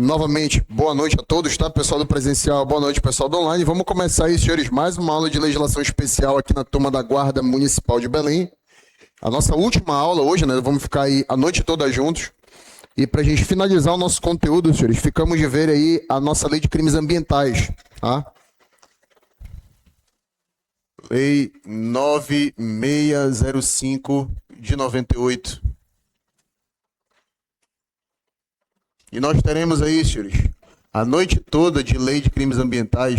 Novamente, boa noite a todos, tá? Pessoal do presencial, boa noite, pessoal do online. Vamos começar aí, senhores, mais uma aula de legislação especial aqui na turma da Guarda Municipal de Belém. A nossa última aula hoje, né? Vamos ficar aí a noite toda juntos. E para a gente finalizar o nosso conteúdo, senhores, ficamos de ver aí a nossa lei de crimes ambientais, tá? Lei 9605 de 98. E nós teremos aí, senhores, a noite toda de lei de crimes ambientais,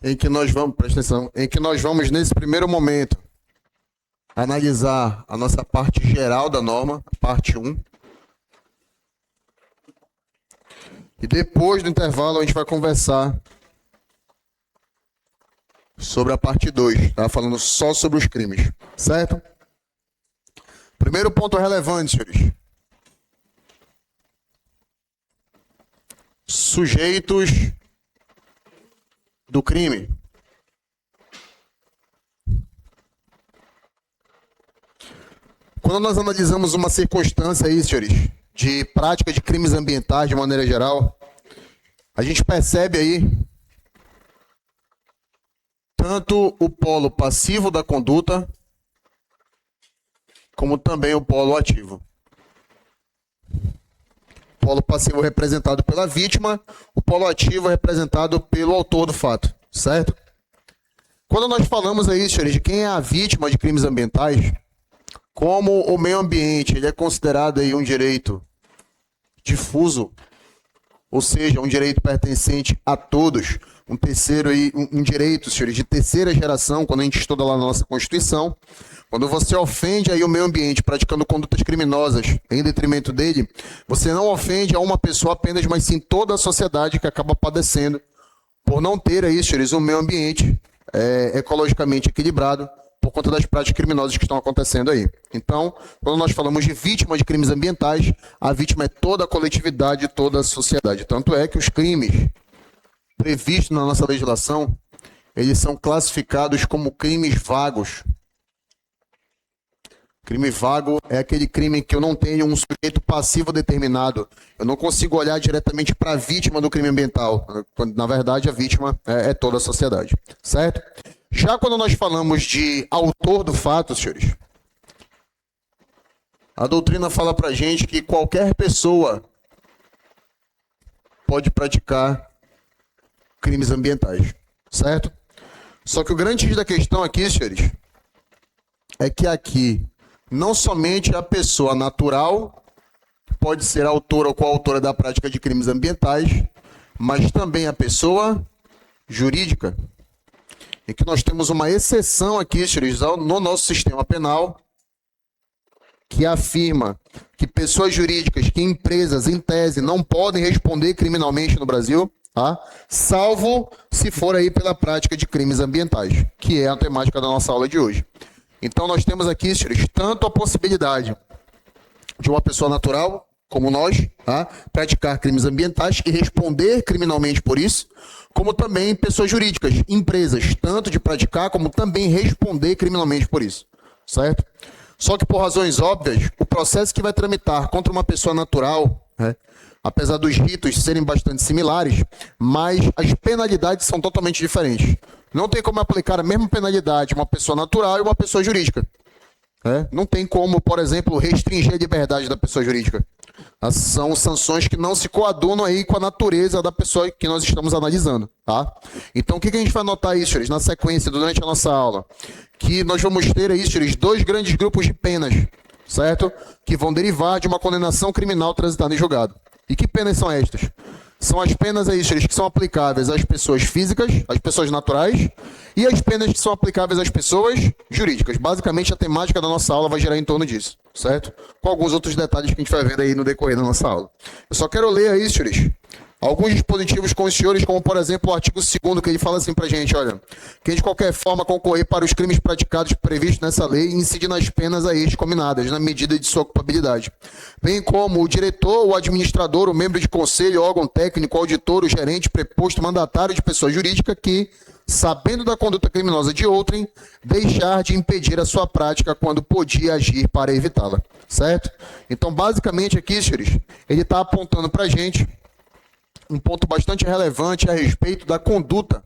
em que nós vamos, presta atenção, em que nós vamos, nesse primeiro momento, analisar a nossa parte geral da norma, a parte 1. E depois do intervalo a gente vai conversar sobre a parte 2, tá? Falando só sobre os crimes, certo? Primeiro ponto relevante, senhores. Sujeitos do crime. Quando nós analisamos uma circunstância aí, senhores, de prática de crimes ambientais de maneira geral, a gente percebe aí tanto o polo passivo da conduta, como também o polo ativo. O polo passivo representado pela vítima, o polo ativo representado pelo autor do fato, certo? Quando nós falamos aí, senhores, de quem é a vítima de crimes ambientais, como o meio ambiente ele é considerado aí um direito difuso, ou seja, um direito pertencente a todos, um direito, senhores, de terceira geração, quando a gente estuda lá na nossa Constituição. Quando você ofende aí o meio ambiente praticando condutas criminosas em detrimento dele, você não ofende a uma pessoa apenas, mas sim toda a sociedade que acaba padecendo por não ter aí, senhores, um meio ambiente ecologicamente equilibrado por conta das práticas criminosas que estão acontecendo aí. Então, quando nós falamos de vítima de crimes ambientais, a vítima é toda a coletividade, toda a sociedade. Tanto é que os crimes previstos na nossa legislação, eles são classificados como crimes vagos. Crime vago é aquele crime que eu não tenho um sujeito passivo determinado. Eu não consigo olhar diretamente para a vítima do crime ambiental, quando, na verdade, a vítima é toda a sociedade, certo? Já quando nós falamos de autor do fato, senhores, a doutrina fala para a gente que qualquer pessoa pode praticar crimes ambientais, certo? Só que o grande X da questão aqui, senhores, é que aqui não somente a pessoa natural pode ser autora ou coautora da prática de crimes ambientais, mas também a pessoa jurídica. E que nós temos uma exceção aqui, senhores, no nosso sistema penal, que afirma que pessoas jurídicas, que empresas, em tese, não podem responder criminalmente no Brasil, tá? Salvo se for aí pela prática de crimes ambientais, que é a temática da nossa aula de hoje. Então nós temos aqui, senhores, tanto a possibilidade de uma pessoa natural, como nós, tá? Praticar crimes ambientais e responder criminalmente por isso, como também pessoas jurídicas, empresas, tanto de praticar como também responder criminalmente por isso, certo? Só que por razões óbvias, o processo que vai tramitar contra uma pessoa natural, apesar dos ritos serem bastante similares, mas as penalidades são totalmente diferentes. Não tem como aplicar a mesma penalidade uma pessoa natural e uma pessoa jurídica. Não tem como, por exemplo, restringir a liberdade da pessoa jurídica. São sanções que não se coadunam aí com a natureza da pessoa que nós estamos analisando, tá? Então, o que a gente vai notar aí, senhores, na sequência, durante a nossa aula? Que nós vamos ter aí, senhores, dois grandes grupos de penas, certo? Que vão derivar de uma condenação criminal transitada em julgado. E que penas são estas? São as penas aí, senhores, que são aplicáveis às pessoas físicas, às pessoas naturais, e as penas que são aplicáveis às pessoas jurídicas. Basicamente, a temática da nossa aula vai girar em torno disso, certo? Com alguns outros detalhes que a gente vai ver aí no decorrer da nossa aula. Eu só quero ler aí, senhores, Alguns dispositivos com os senhores, como por exemplo o artigo 2º, que ele fala assim pra gente, olha, quem de qualquer forma concorrer para os crimes praticados previstos nessa lei incide nas penas a estes combinadas, na medida de sua culpabilidade. Bem como o diretor, o administrador, o membro de conselho, órgão técnico, auditor, o gerente, preposto, mandatário de pessoa jurídica que, sabendo da conduta criminosa de outrem, deixar de impedir a sua prática quando podia agir para evitá-la. Certo? Então, basicamente aqui, senhores, ele está apontando pra gente um ponto bastante relevante a respeito da conduta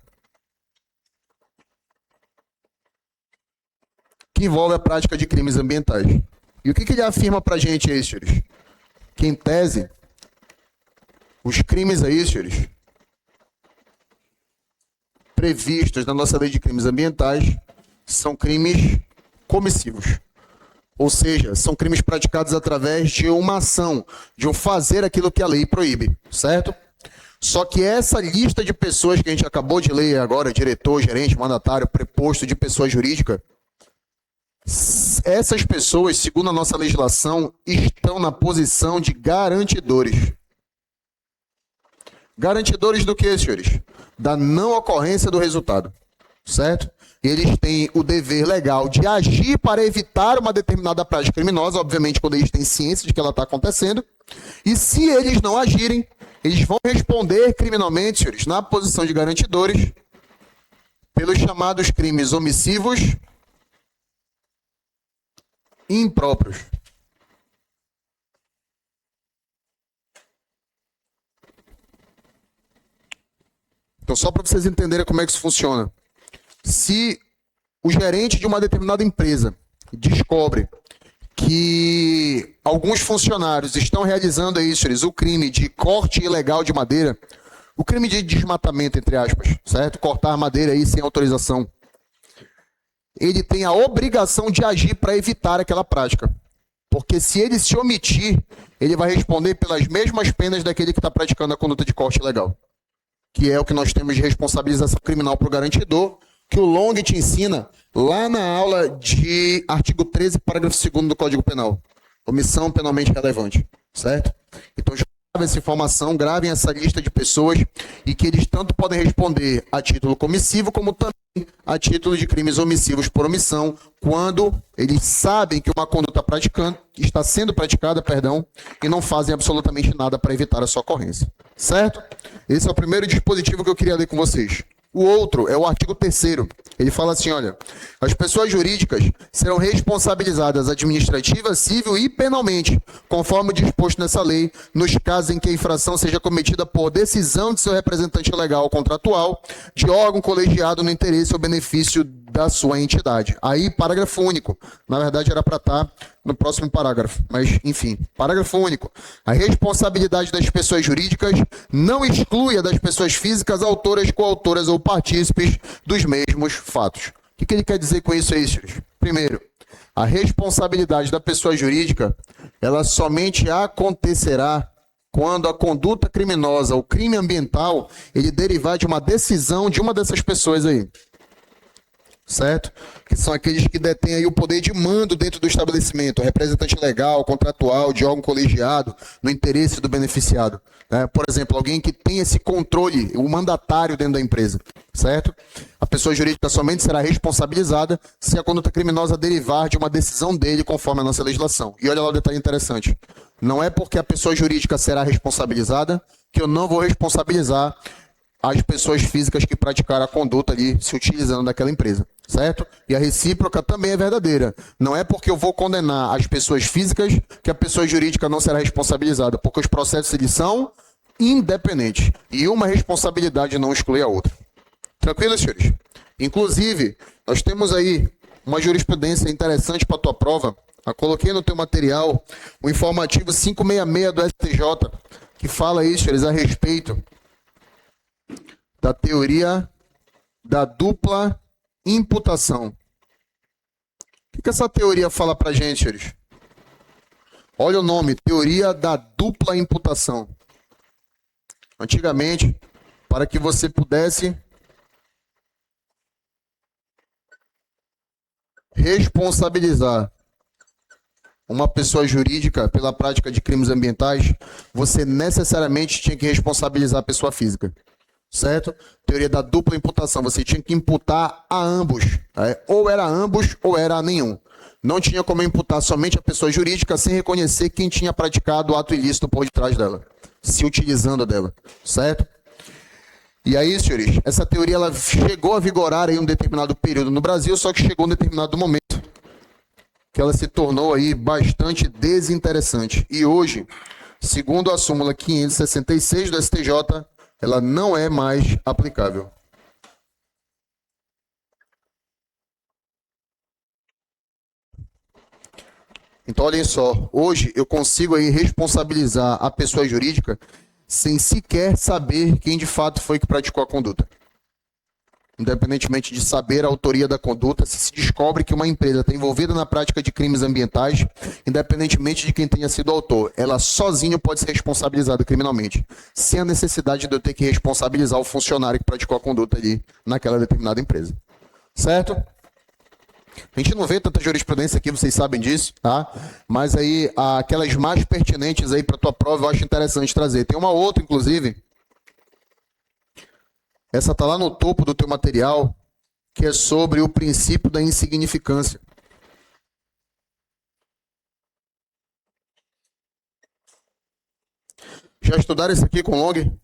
que envolve a prática de crimes ambientais. E o que ele afirma para a gente aí, senhores? Que, em tese, os crimes aí, senhores, previstos na nossa lei de crimes ambientais são crimes comissivos. Ou seja, são crimes praticados através de uma ação, de um fazer aquilo que a lei proíbe, certo? Só que essa lista de pessoas que a gente acabou de ler agora, diretor, gerente, mandatário, preposto de pessoa jurídica, essas pessoas, segundo a nossa legislação, estão na posição de garantidores. Garantidores do que, senhores? Da não ocorrência do resultado, certo? Eles têm o dever legal de agir para evitar uma determinada prática criminosa, obviamente quando eles têm ciência de que ela está acontecendo, e se eles não agirem, eles vão responder criminalmente, senhores, na posição de garantidores, pelos chamados crimes omissivos e impróprios. Então, só para vocês entenderem como é que isso funciona. Se o gerente de uma determinada empresa descobre que alguns funcionários estão realizando aí, senhores, o crime de corte ilegal de madeira, o crime de desmatamento, entre aspas, certo? Cortar madeira aí sem autorização. Ele tem a obrigação de agir para evitar aquela prática. Porque se ele se omitir, ele vai responder pelas mesmas penas daquele que está praticando a conduta de corte ilegal. Que é o que nós temos de responsabilização criminal para o garantidor, que o Long te ensina lá na aula de artigo 13, parágrafo 2º do Código Penal. Omissão penalmente relevante, certo? Então, já gravem essa informação, gravem essa lista de pessoas e que eles tanto podem responder a título comissivo, como também a título de crimes omissivos por omissão, quando eles sabem que uma conduta está sendo praticada, e não fazem absolutamente nada para evitar a sua ocorrência, certo? Esse é o primeiro dispositivo que eu queria ler com vocês. O outro é o artigo 3º. Ele fala assim, olha, as pessoas jurídicas serão responsabilizadas administrativa, civil e penalmente, conforme disposto nessa lei, nos casos em que a infração seja cometida por decisão de seu representante legal ou contratual, de órgão colegiado no interesse ou benefício da sua entidade. Aí, parágrafo único. Na verdade, era para estar no próximo parágrafo, mas, enfim, parágrafo único. A responsabilidade das pessoas jurídicas não exclui a das pessoas físicas, autoras, coautoras ou partícipes dos mesmos fatos. O que ele quer dizer com isso aí, senhores? Primeiro, a responsabilidade da pessoa jurídica, ela somente acontecerá quando a conduta criminosa, o crime ambiental, ele derivar de uma decisão de uma dessas pessoas aí. Certo? Que são aqueles que detêm aí o poder de mando dentro do estabelecimento, representante legal, contratual, de órgão colegiado, no interesse do beneficiado. Por exemplo, alguém que tem esse controle, o mandatário dentro da empresa, certo? A pessoa jurídica somente será responsabilizada se a conduta criminosa derivar de uma decisão dele, conforme a nossa legislação. E olha lá o detalhe interessante. Não é porque a pessoa jurídica será responsabilizada que eu não vou responsabilizar as pessoas físicas que praticaram a conduta ali se utilizando daquela empresa, certo? E a recíproca também é verdadeira. Não é porque eu vou condenar as pessoas físicas que a pessoa jurídica não será responsabilizada, porque os processos eles são independentes e uma responsabilidade não exclui a outra. Tranquilo, senhores? Inclusive, nós temos aí uma jurisprudência interessante para a tua prova. Eu coloquei no teu material o informativo 566 do STJ, que fala aí, senhores, a respeito da teoria da dupla imputação. O que essa teoria fala pra gente, senhores? Olha o nome, teoria da dupla imputação. Antigamente, para que você pudesse responsabilizar uma pessoa jurídica pela prática de crimes ambientais, você necessariamente tinha que responsabilizar a pessoa física, certo? Teoria da dupla imputação, você tinha que imputar a ambos, ou era a ambos ou era a nenhum. Não tinha como imputar somente a pessoa jurídica sem reconhecer quem tinha praticado o ato ilícito por detrás dela, se utilizando dela, certo? E aí, senhores, essa teoria ela chegou a vigorar em um determinado período no Brasil, só que chegou em um determinado momento que ela se tornou aí bastante desinteressante. E hoje, segundo a súmula 566 do STJ, ela não é mais aplicável. Então, olhem só, hoje eu consigo aí responsabilizar a pessoa jurídica sem sequer saber quem de fato foi que praticou a conduta. Independentemente de saber a autoria da conduta, se descobre que uma empresa está envolvida na prática de crimes ambientais, independentemente de quem tenha sido o autor, ela sozinha pode ser responsabilizada criminalmente, sem a necessidade de eu ter que responsabilizar o funcionário que praticou a conduta ali naquela determinada empresa. Certo? A gente não vê tanta jurisprudência aqui, vocês sabem disso, tá? Mas aí, aquelas mais pertinentes aí para a tua prova, eu acho interessante trazer. Tem uma outra, inclusive, essa está lá no topo do teu material, que é sobre o princípio da insignificância. Já estudaram isso aqui com Long?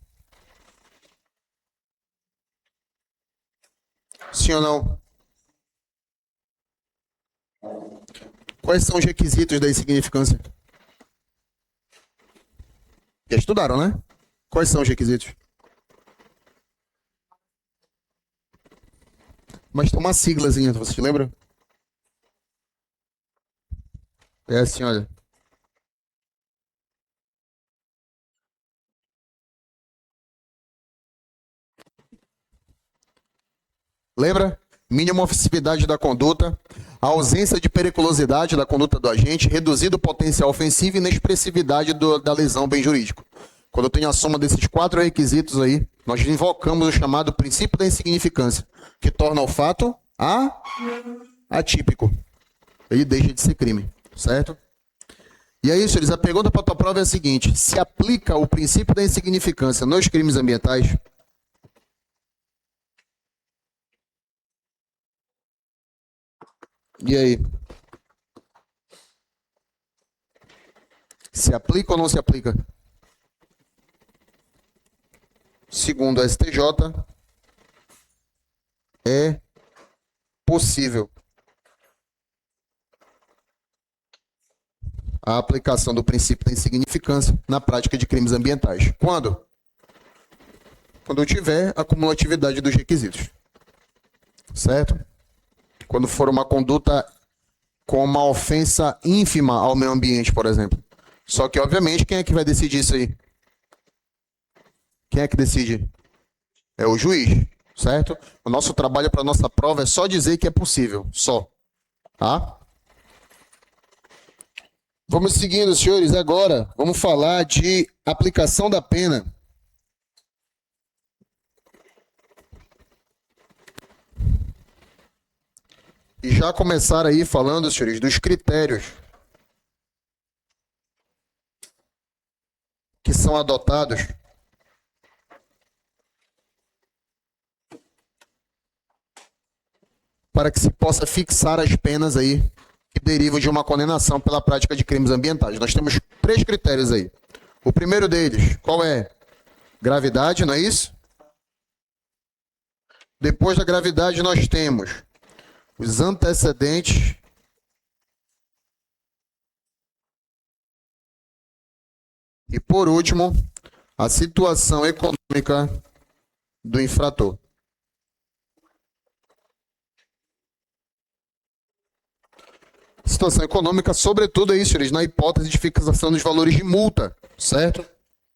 Sim ou não? Quais são os requisitos da insignificância? Já estudaram, né? Quais são os requisitos? Mas tem uma siglazinha, você se lembra? É assim, olha. Lembra? Mínima oficialidade da conduta, a ausência de periculosidade da conduta do agente, reduzido o potencial ofensivo e inexpressividade da lesão bem jurídico. Quando eu tenho a soma desses 4 requisitos aí, nós invocamos o chamado princípio da insignificância, que torna o fato atípico. Ele deixa de ser crime, certo? E aí, senhores, a pergunta para a tua prova é a seguinte: se aplica o princípio da insignificância nos crimes ambientais? E aí? Se aplica ou não se aplica? Segundo o STJ, é possível a aplicação do princípio da insignificância na prática de crimes ambientais. Quando? Quando tiver a cumulatividade dos requisitos. Certo? Quando for uma conduta com uma ofensa ínfima ao meio ambiente, por exemplo. Só que, obviamente, quem é que vai decidir isso aí? Quem é que decide? É o juiz, certo? O nosso trabalho para a nossa prova é só dizer que é possível, só. Tá? Vamos seguindo, senhores. Agora, vamos falar de aplicação da pena. E já começar aí falando, senhores, dos critérios que são adotados para que se possa fixar as penas aí que derivam de uma condenação pela prática de crimes ambientais. Nós temos 3 critérios aí. O primeiro deles, qual é? Gravidade, não é isso? Depois da gravidade, nós temos os antecedentes e, por último, a situação econômica do infrator. Situação econômica, sobretudo, é isso, senhores, na hipótese de fixação dos valores de multa, certo?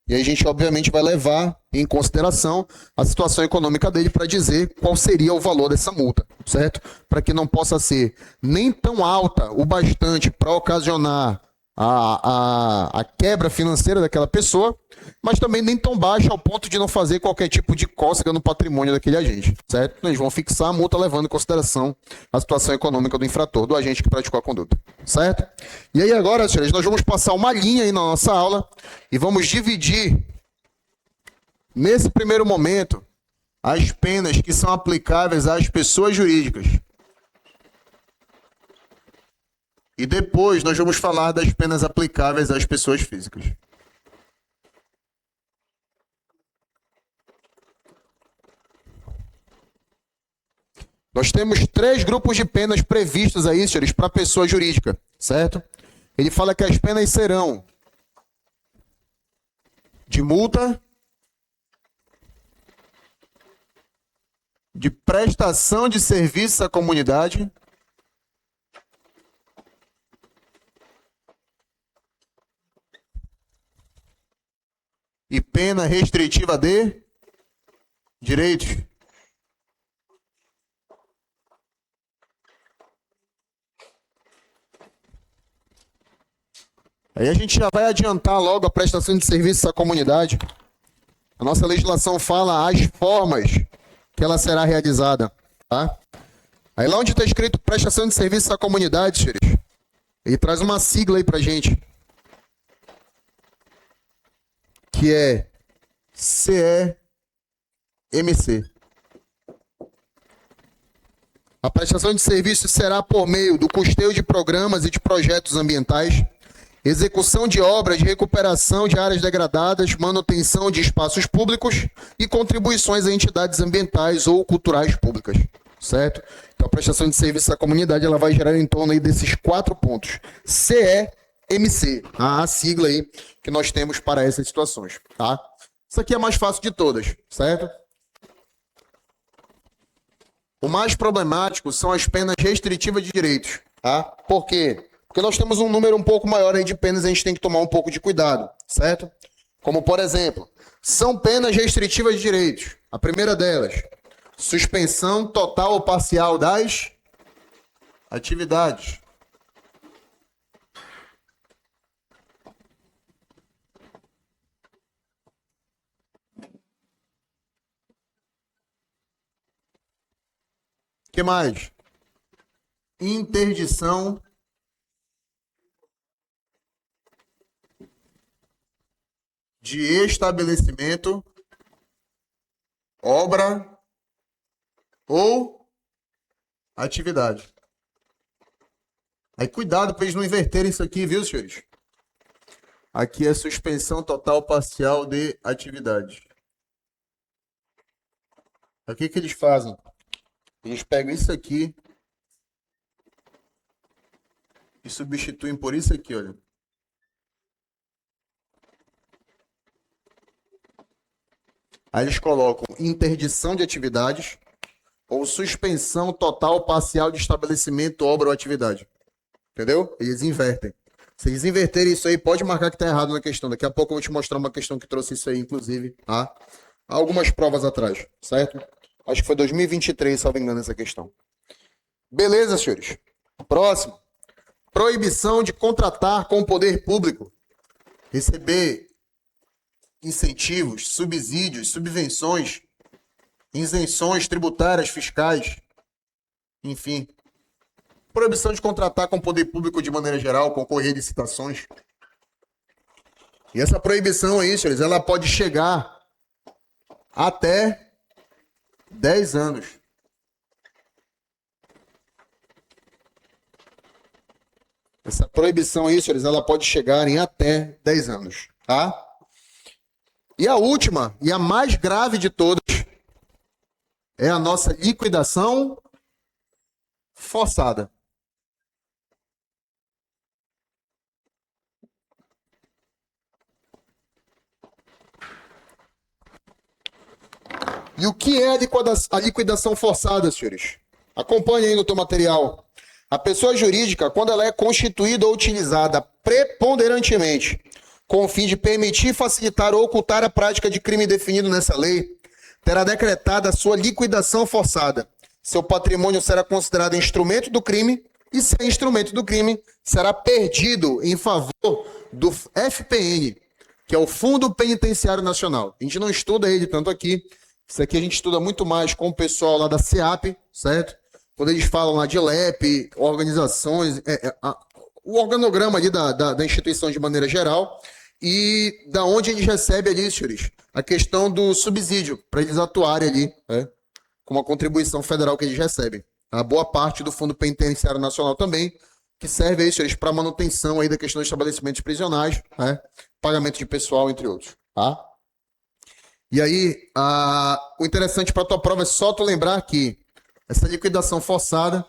E aí a gente, obviamente, vai levar em consideração a situação econômica dele para dizer qual seria o valor dessa multa, certo? Para que não possa ser nem tão alta o bastante para ocasionar a quebra financeira daquela pessoa, mas também nem tão baixa ao ponto de não fazer qualquer tipo de cócega no patrimônio daquele agente, certo? Eles vão fixar a multa levando em consideração a situação econômica do infrator, do agente que praticou a conduta, certo? E aí agora, senhores, nós vamos passar uma linha aí na nossa aula e vamos dividir, nesse primeiro momento, as penas que são aplicáveis às pessoas jurídicas. E depois nós vamos falar das penas aplicáveis às pessoas físicas. Nós temos 3 grupos de penas previstos aí, senhores, para pessoa jurídica, certo? Ele fala que as penas serão de multa, de prestação de serviços à comunidade e pena restritiva de direitos. Aí a gente já vai adiantar logo a prestação de serviços à comunidade. A nossa legislação fala as formas que ela será realizada, tá? Aí lá onde está escrito prestação de serviços à comunidade, senhores, ele traz uma sigla aí pra gente, que é CEMC. A prestação de serviços será por meio do custeio de programas e de projetos ambientais, execução de obras de recuperação de áreas degradadas, manutenção de espaços públicos e contribuições a entidades ambientais ou culturais públicas, certo? Então, a prestação de serviço à comunidade ela vai gerar em torno aí desses 4 pontos. CEMC, a sigla aí que nós temos para essas situações, tá? Isso aqui é a mais fácil de todas, certo? O mais problemático são as penas restritivas de direitos, tá? Por quê? Porque nós temos um número um pouco maior aí de penas, a gente tem que tomar um pouco de cuidado, certo? Como, por exemplo, são penas restritivas de direitos. A primeira delas, suspensão total ou parcial das atividades. O que mais? Interdição de estabelecimento, obra ou atividade. Aí cuidado para eles não inverterem isso aqui, viu, senhores? Aqui é suspensão total parcial de atividade. O que eles fazem? Eles pegam isso aqui e substituem por isso aqui, olha. Aí eles colocam interdição de atividades ou suspensão total ou parcial de estabelecimento, obra ou atividade. Entendeu? Eles invertem. Se eles inverterem isso aí, pode marcar que está errado na questão. Daqui a pouco eu vou te mostrar uma questão que trouxe isso aí, inclusive, tá? Há algumas provas atrás, certo? Acho que foi 2023, se não me engano, essa questão. Beleza, senhores? Próximo. Proibição de contratar com o poder público, receber incentivos, subsídios, subvenções, isenções tributárias, fiscais, enfim. Proibição de contratar com o poder público de maneira geral, concorrer a licitações. E essa proibição aí, senhores, ela pode chegar até 10 anos. Essa proibição aí, senhores, ela pode chegar em até 10 anos, tá? E a última, e a mais grave de todas, é a nossa liquidação forçada. E o que é a liquidação forçada, senhores? Acompanhe aí no teu material. A pessoa jurídica, quando ela é constituída ou utilizada preponderantemente com o fim de permitir, facilitar ou ocultar a prática de crime definido nessa lei, terá decretada a sua liquidação forçada. Seu patrimônio será considerado instrumento do crime E se é instrumento do crime, será perdido em favor do FPN, que é o Fundo Penitenciário Nacional. A gente não estuda ele tanto aqui. Isso aqui a gente estuda muito mais com o pessoal lá da SEAP, certo? Quando eles falam lá de LEP, organizações, o organograma ali da instituição de maneira geral, e da onde eles recebem ali, senhores, a questão do subsídio, para eles atuarem ali, com uma contribuição federal que eles recebem. A boa parte do Fundo Penitenciário Nacional também, que serve aí, senhores, para manutenção aí da questão dos estabelecimentos prisionais, pagamento de pessoal, entre outros. Tá? E aí, o interessante para a tua prova é só tu lembrar que essa liquidação forçada,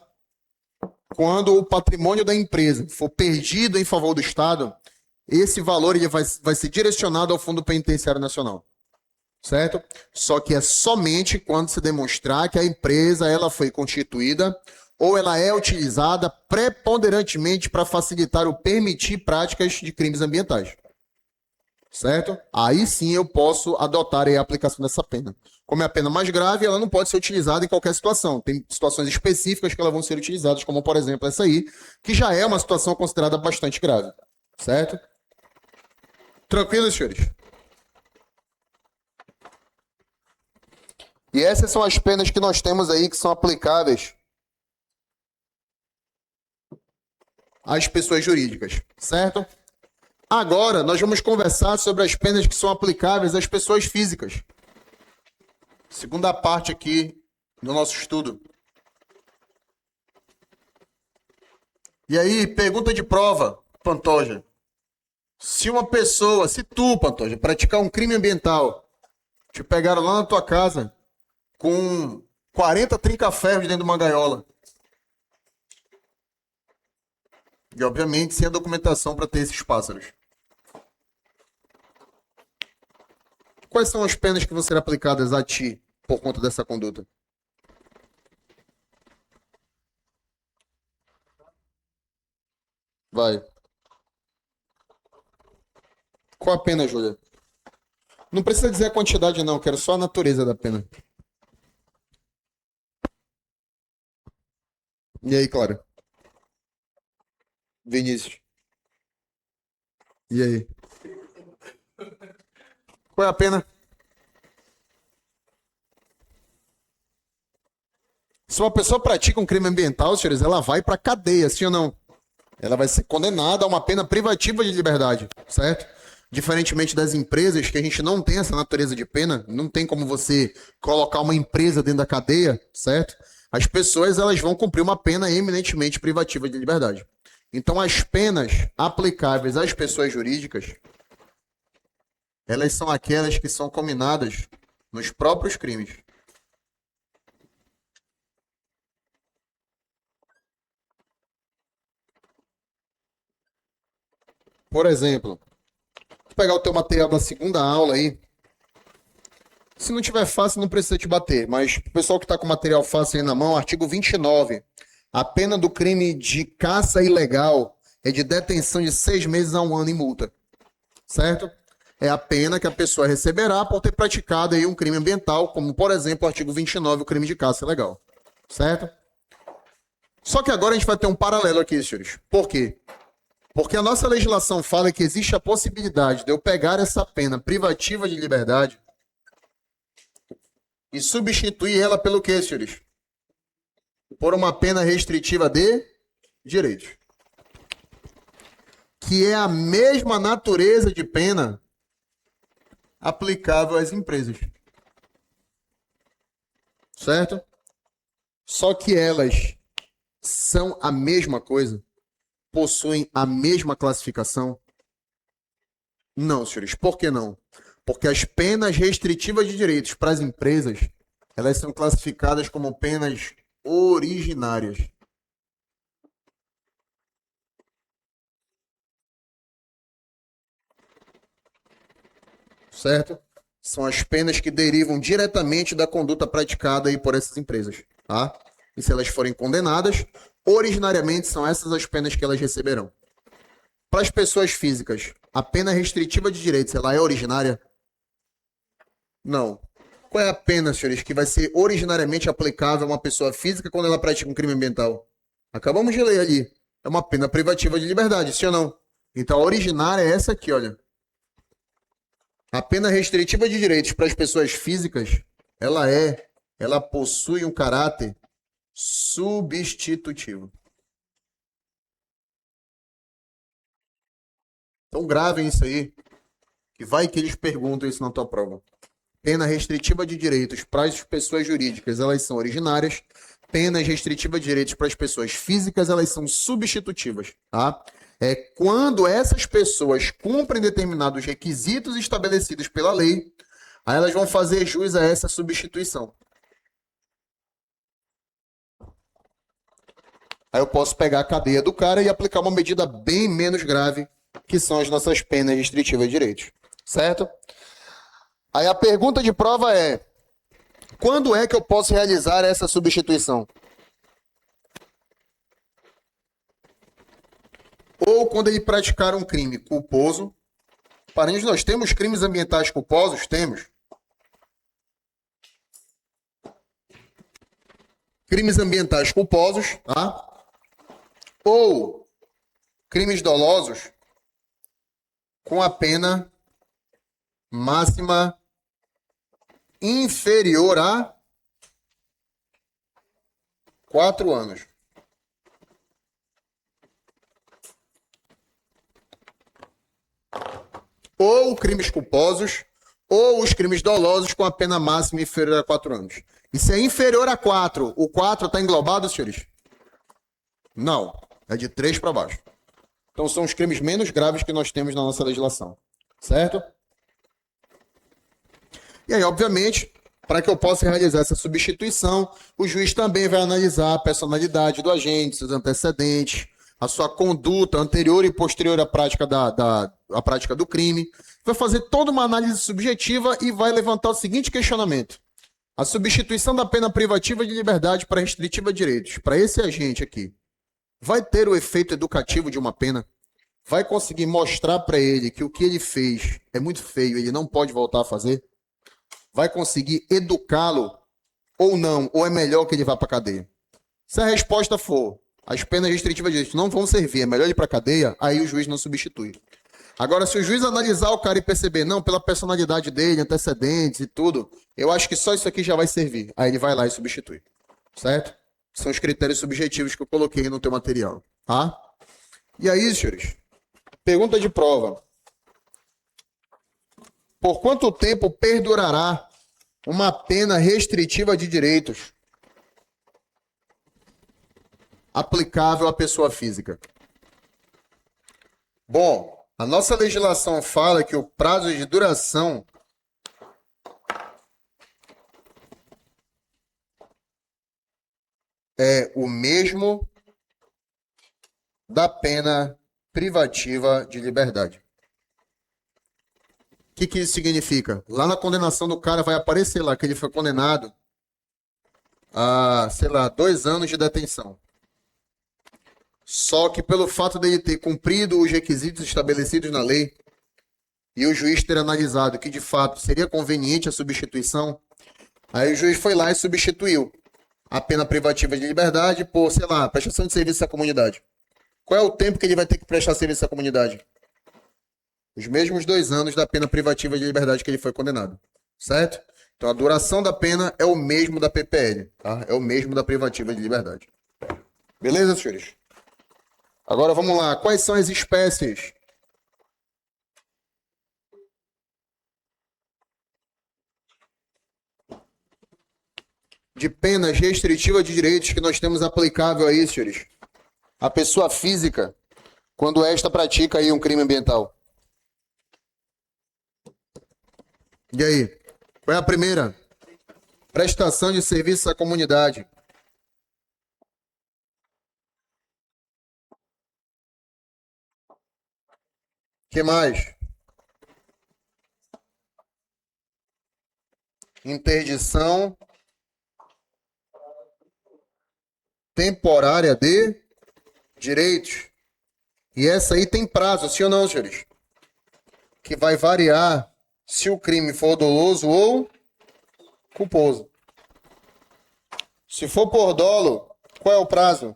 quando o patrimônio da empresa for perdido em favor do Estado, esse valor ele vai ser direcionado ao Fundo Penitenciário Nacional. Certo? Só que é somente quando se demonstrar que a empresa ela foi constituída ou ela é utilizada preponderantemente para facilitar ou permitir práticas de crimes ambientais. Certo? Aí sim eu posso adotar a aplicação dessa pena. Como é a pena mais grave, ela não pode ser utilizada em qualquer situação. Tem situações específicas que elas vão ser utilizadas, como por exemplo essa aí, que já é uma situação considerada bastante grave. Certo? Tranquilo, senhores? E essas são as penas que nós temos aí que são aplicáveis às pessoas jurídicas, certo? Agora, nós vamos conversar sobre as penas que são aplicáveis às pessoas físicas. Segunda parte aqui do nosso estudo. E aí, pergunta de prova, Pantoja. Se tu, Pantoja, praticar um crime ambiental, te pegaram lá na tua casa com 40 trinca-ferros dentro de uma gaiola. E, obviamente, sem a documentação para ter esses pássaros. Quais são as penas que vão ser aplicadas a ti por conta dessa conduta? Vai. Qual a pena, Júlia? Não precisa dizer a quantidade, não. Quero só a natureza da pena. E aí, Clara? Vinícius? E aí? Qual é a pena? Se uma pessoa pratica um crime ambiental, senhores, ela vai para cadeia, sim ou não? Ela vai ser condenada a uma pena privativa de liberdade, certo? Diferentemente das empresas, que a gente não tem essa natureza de pena, não tem como você colocar uma empresa dentro da cadeia, certo? As pessoas elas vão cumprir uma pena eminentemente privativa de liberdade. Então, as penas aplicáveis às pessoas jurídicas, elas são aquelas que são combinadas nos próprios crimes. Por exemplo, vou pegar o teu material da segunda aula aí. Se não tiver fácil, não precisa te bater. Mas o pessoal que está com o material fácil aí na mão, artigo 29. A pena do crime de caça ilegal é de detenção de 6 meses a 1 ano e multa. Certo? É a pena que a pessoa receberá por ter praticado aí um crime ambiental, como, por exemplo, o artigo 29, o crime de caça ilegal. Certo? Só que agora a gente vai ter um paralelo aqui, senhores. Por quê? Porque a nossa legislação fala que existe a possibilidade de eu pegar essa pena privativa de liberdade e substituir ela pelo quê, senhores? Por uma pena restritiva de direitos. Que é a mesma natureza de pena aplicável às empresas. Certo? Só que elas são a mesma coisa? Possuem a mesma classificação? Não, senhores. Por que não? Porque as penas restritivas de direitos para as empresas, elas são classificadas como penas originárias. Certo? São as penas que derivam diretamente da conduta praticada aí por essas empresas, tá? E se elas forem condenadas, originariamente são essas as penas que elas receberão. Para as pessoas físicas, a pena restritiva de direitos, ela é originária? Não. Qual é a pena, senhores, que vai ser originariamente aplicável a uma pessoa física quando ela pratica um crime ambiental? Acabamos de ler ali. É uma pena privativa de liberdade, sim ou não? Então a originária é essa aqui, olha. A pena restritiva de direitos para as pessoas físicas, ela possui um caráter substitutivo. Então gravem isso aí, que vai que eles perguntam isso na tua prova. Pena restritiva de direitos para as pessoas jurídicas, elas são originárias. Penas restritivas de direitos para as pessoas físicas, elas são substitutivas, tá? É quando essas pessoas cumprem determinados requisitos estabelecidos pela lei, aí elas vão fazer jus a essa substituição. Aí eu posso pegar a cadeia do cara e aplicar uma medida bem menos grave, que são as nossas penas restritivas de direitos, certo? Aí a pergunta de prova é: quando é que eu posso realizar essa substituição? Ou quando ele praticar um crime culposo. Parentes, nós temos crimes ambientais culposos? Temos. Crimes ambientais culposos, tá? Ou crimes dolosos com a pena máxima inferior a 4 anos. Ou crimes culposos, ou os crimes dolosos com a pena máxima inferior a 4 anos. E se é inferior a 4, o 4 está englobado, senhores? Não, é de 3 para baixo. Então são os crimes menos graves que nós temos na nossa legislação, certo? E aí, obviamente, para que eu possa realizar essa substituição, o juiz também vai analisar a personalidade do agente, seus antecedentes, a sua conduta anterior e posterior à prática, à prática do crime. Vai fazer toda uma análise subjetiva e vai levantar o seguinte questionamento: a substituição da pena privativa de liberdade para restritiva de direitos, para esse agente aqui, vai ter o efeito educativo de uma pena? Vai conseguir mostrar para ele que o que ele fez é muito feio, ele não pode voltar a fazer? Vai conseguir educá-lo ou não? Ou é melhor que ele vá para a cadeia? Se a resposta for as penas restritivas de direitos não vão servir, é melhor ir para a cadeia, aí o juiz não substitui. Agora, se o juiz analisar o cara e perceber, não, pela personalidade dele, antecedentes e tudo, eu acho que só isso aqui já vai servir. Aí ele vai lá e substitui. Certo? São os critérios subjetivos que eu coloquei no teu material. Tá? E aí, senhores, pergunta de prova. Por quanto tempo perdurará uma pena restritiva de direitos aplicável à pessoa física? Bom, a nossa legislação fala que o prazo de duração é o mesmo da pena privativa de liberdade. O que isso significa? Lá na condenação do cara vai aparecer lá que ele foi condenado a, 2 anos de detenção. Só que pelo fato dele ter cumprido os requisitos estabelecidos na lei e o juiz ter analisado que de fato seria conveniente a substituição, aí o juiz foi lá e substituiu a pena privativa de liberdade por, prestação de serviço à comunidade. Qual é o tempo que ele vai ter que prestar serviço à comunidade? Os mesmos 2 anos da pena privativa de liberdade que ele foi condenado, certo? Então a duração da pena é o mesmo da PPL, tá? É o mesmo da privativa de liberdade. Beleza, senhores? Agora vamos lá. Quais são as espécies? De penas restritivas de direitos que nós temos aplicável aí, senhores? A pessoa física, quando esta pratica aí um crime ambiental. E aí? Qual é a primeira? Prestação de serviço à comunidade. Que mais? Interdição temporária de direitos. E essa aí tem prazo, sim ou não, senhores? Que vai variar se o crime for doloso ou culposo. Se for por dolo, qual é o prazo?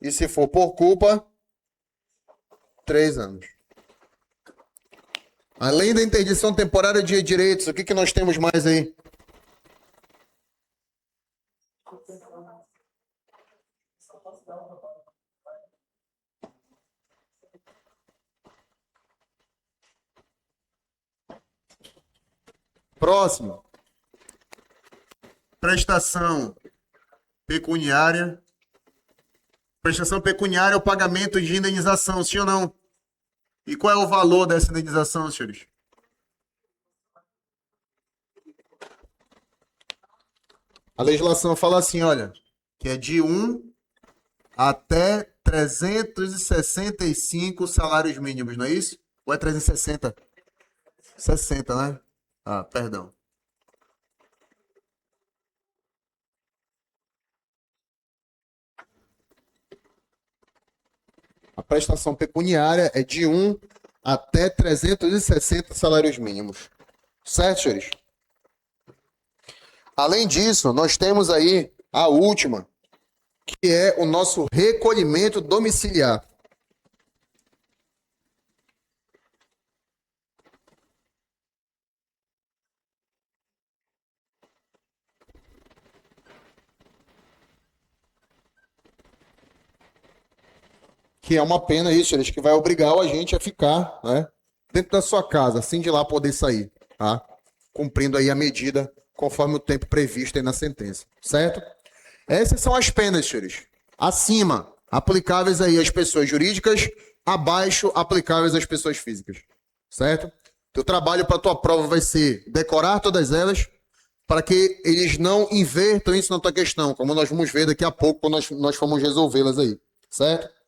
E se for por culpa, 3 anos. Além da interdição temporária de direitos, o que, que nós temos mais aí? Próximo. Prestação pecuniária. Prestação pecuniária é o pagamento de indenização, sim ou não? E qual é o valor dessa indenização, senhores? A legislação fala assim, olha, que é de 1 até 365 salários mínimos, não é isso? Ou é 360? 60, né? Ah, perdão. A prestação pecuniária é de 1 até 360 salários mínimos. Certo, senhores? Além disso, nós temos aí a última, que é o nosso recolhimento domiciliar. Que é uma pena isso, senhores, que vai obrigar o agente a ficar, né, dentro da sua casa, assim de lá poder sair, tá? Cumprindo aí a medida conforme o tempo previsto aí na sentença, certo? Essas são as penas, senhores. Acima, aplicáveis aí às pessoas jurídicas, abaixo, aplicáveis às pessoas físicas, certo? Teu trabalho para tua prova vai ser decorar todas elas, para que eles não invertam isso na tua questão, como nós vamos ver daqui a pouco, quando nós formos resolvê-las aí, certo?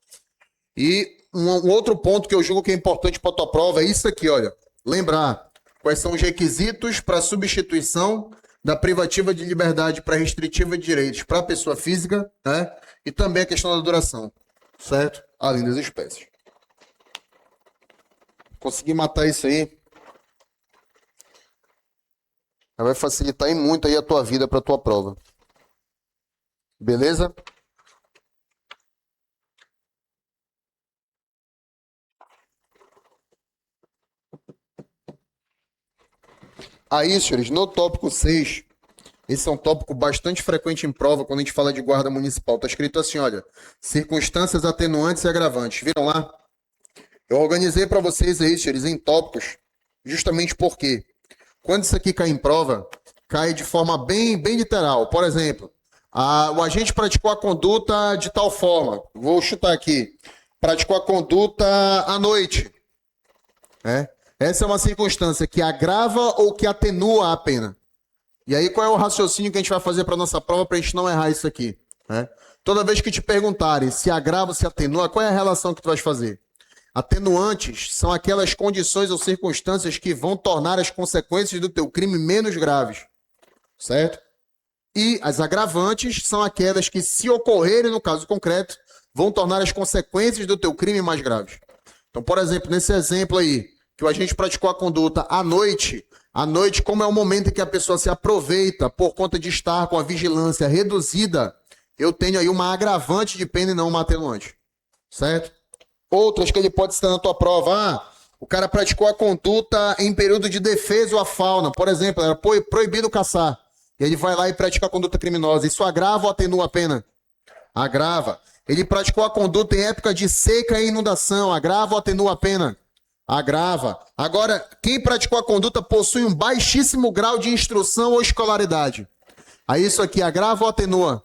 E um outro ponto que eu julgo que é importante para a tua prova é isso aqui, olha. Lembrar quais são os requisitos para substituição da privativa de liberdade para restritiva de direitos para a pessoa física, né? E também a questão da duração, certo? Além das espécies. Conseguir matar isso aí, vai facilitar e muito aí a tua vida para a tua prova. Beleza? Aí, senhores, no tópico 6, esse é um tópico bastante frequente em prova quando a gente fala de guarda municipal. Está escrito assim, olha, circunstâncias atenuantes e agravantes. Viram lá? Eu organizei para vocês aí, senhores, em tópicos, justamente porque quando isso aqui cai em prova, cai de forma bem literal. Por exemplo, o agente praticou a conduta de tal forma, vou chutar aqui, praticou a conduta à noite, né? Essa é uma circunstância que agrava ou que atenua a pena. E aí, qual é o raciocínio que a gente vai fazer para nossa prova para a gente não errar isso aqui? Né? Toda vez que te perguntarem se agrava ou se atenua, qual é a relação que tu vais fazer? Atenuantes são aquelas condições ou circunstâncias que vão tornar as consequências do teu crime menos graves, certo? E as agravantes são aquelas que, se ocorrerem no caso concreto, vão tornar as consequências do teu crime mais graves. Então, por exemplo, nesse exemplo aí, que o agente praticou a conduta à noite, como é o momento em que a pessoa se aproveita por conta de estar com a vigilância reduzida, eu tenho aí uma agravante de pena e não uma atenuante, certo? Outras que ele pode estar na tua prova. O cara praticou a conduta em período de defesa à fauna. Por exemplo, era proibido caçar. E ele vai lá e pratica a conduta criminosa. Isso agrava ou atenua a pena? Agrava. Ele praticou a conduta em época de seca e inundação. Agrava ou atenua a pena? Agrava. Agora, quem praticou a conduta possui um baixíssimo grau de instrução ou escolaridade. Aí isso aqui agrava ou atenua?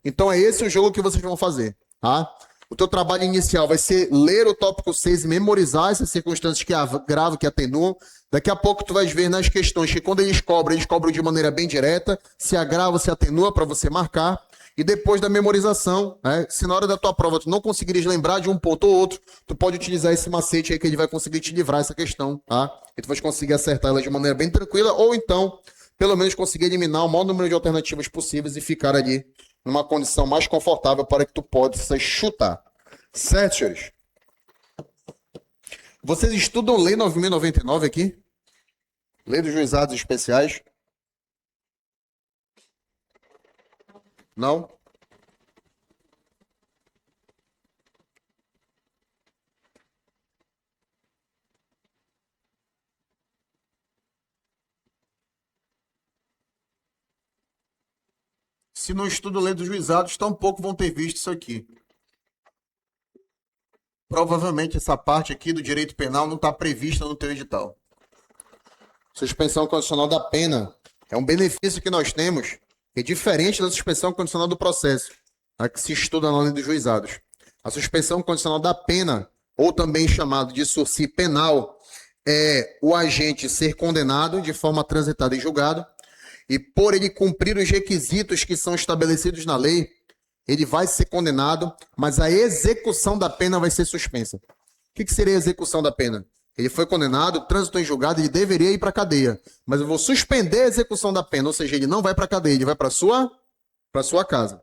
Então é esse o jogo que vocês vão fazer, tá? O teu trabalho inicial vai ser ler o tópico 6 e memorizar essas circunstâncias que agravam, que atenuam. Daqui a pouco tu vais ver nas questões que quando eles cobram de maneira bem direta, se agrava, se atenua para você marcar. E depois da memorização, né, se na hora da tua prova tu não conseguires lembrar de um ponto ou outro, tu pode utilizar esse macete aí que ele vai conseguir te livrar essa questão, tá? E tu vais conseguir acertar ela de maneira bem tranquila, ou então, pelo menos conseguir eliminar o maior número de alternativas possíveis e ficar ali numa condição mais confortável para que tu possa chutar. Certo, senhores? Vocês estudam Lei 9.099 aqui? Lei dos Juizados Especiais? Não? Se no estudo lei dos juizados, tampouco vão ter visto isso aqui. Provavelmente essa parte aqui do direito penal não está prevista no teu edital. Suspensão condicional da pena é um benefício que nós temos, que é diferente da suspensão condicional do processo, a que se estuda na lei dos juizados. A suspensão condicional da pena, ou também chamado de sursi penal, é o agente ser condenado de forma transitada em julgado, e por ele cumprir os requisitos que são estabelecidos na lei, ele vai ser condenado, mas a execução da pena vai ser suspensa. O que seria a execução da pena? Ele foi condenado, trânsito em julgado, ele deveria ir para a cadeia, mas eu vou suspender a execução da pena, ou seja, ele não vai para a cadeia, ele vai para sua casa.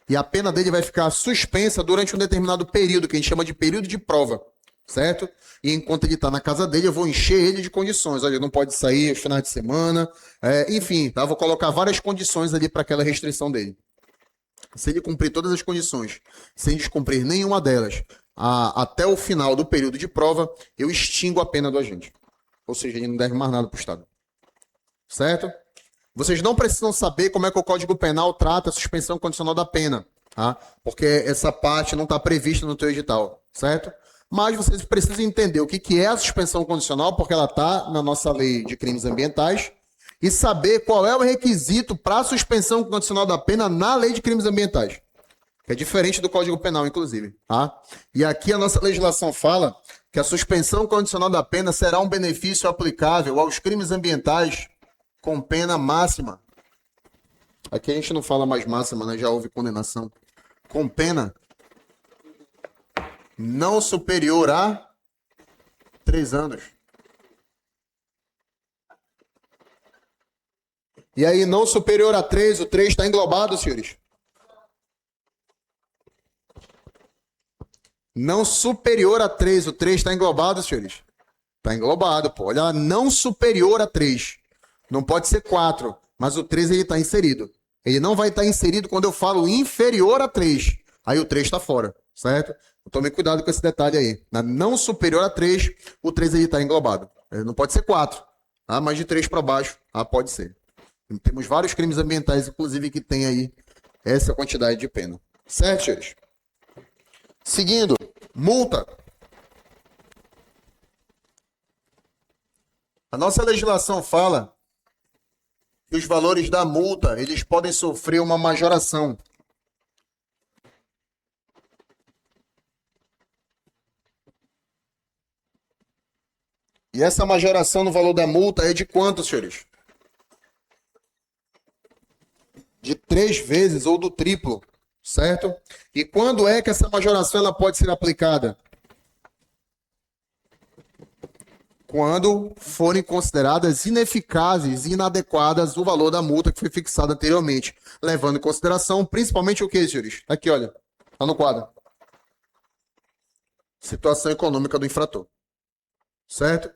E a pena dele vai ficar suspensa durante um determinado período, que a gente chama de período de prova, certo? E enquanto ele está na casa dele, eu vou encher ele de condições. Olha, ele não pode sair aos finais de semana, enfim, tá? Vou colocar várias condições ali para aquela restrição dele. Se ele cumprir todas as condições, sem descumprir nenhuma delas, até o final do período de prova, eu extingo a pena do agente. Ou seja, ele não deve mais nada para o Estado. Certo? Vocês não precisam saber como é que o Código Penal trata a suspensão condicional da pena, tá? Porque essa parte não está prevista no teu edital, certo? Mas vocês precisam entender o que é a suspensão condicional, porque ela está na nossa lei de crimes ambientais, e saber qual é o requisito para a suspensão condicional da pena na lei de crimes ambientais, que é diferente do Código Penal, inclusive, tá? E aqui a nossa legislação fala que a suspensão condicional da pena será um benefício aplicável aos crimes ambientais com pena máxima. Aqui a gente não fala mais máxima, né? Já houve condenação. Com pena não superior a 3 anos. E aí, não superior a 3, o 3 está englobado, senhores? Não superior a 3, o 3 está englobado, senhores? Está englobado, pô. Olha lá, não superior a 3. Não pode ser 4, mas o 3 ele está inserido. Ele não vai estar inserido quando eu falo inferior a 3. Aí o 3 está fora, certo? Tome cuidado com esse detalhe aí. Na não superior a 3, o 3 ele está englobado. Ele não pode ser 4, tá? Mas de 3 para baixo, pode ser. Temos vários crimes ambientais, inclusive, que tem aí essa quantidade de pena. Certo, senhores? Seguindo, multa. A nossa legislação fala que os valores da multa, eles podem sofrer uma majoração. E essa majoração no valor da multa é de quanto, senhores? De 3 vezes ou do triplo, certo? E quando é que essa majoração ela pode ser aplicada? Quando forem consideradas ineficazes e inadequadas o valor da multa que foi fixado anteriormente, levando em consideração principalmente o que, senhores? Aqui, olha, está no quadro. Situação econômica do infrator, certo?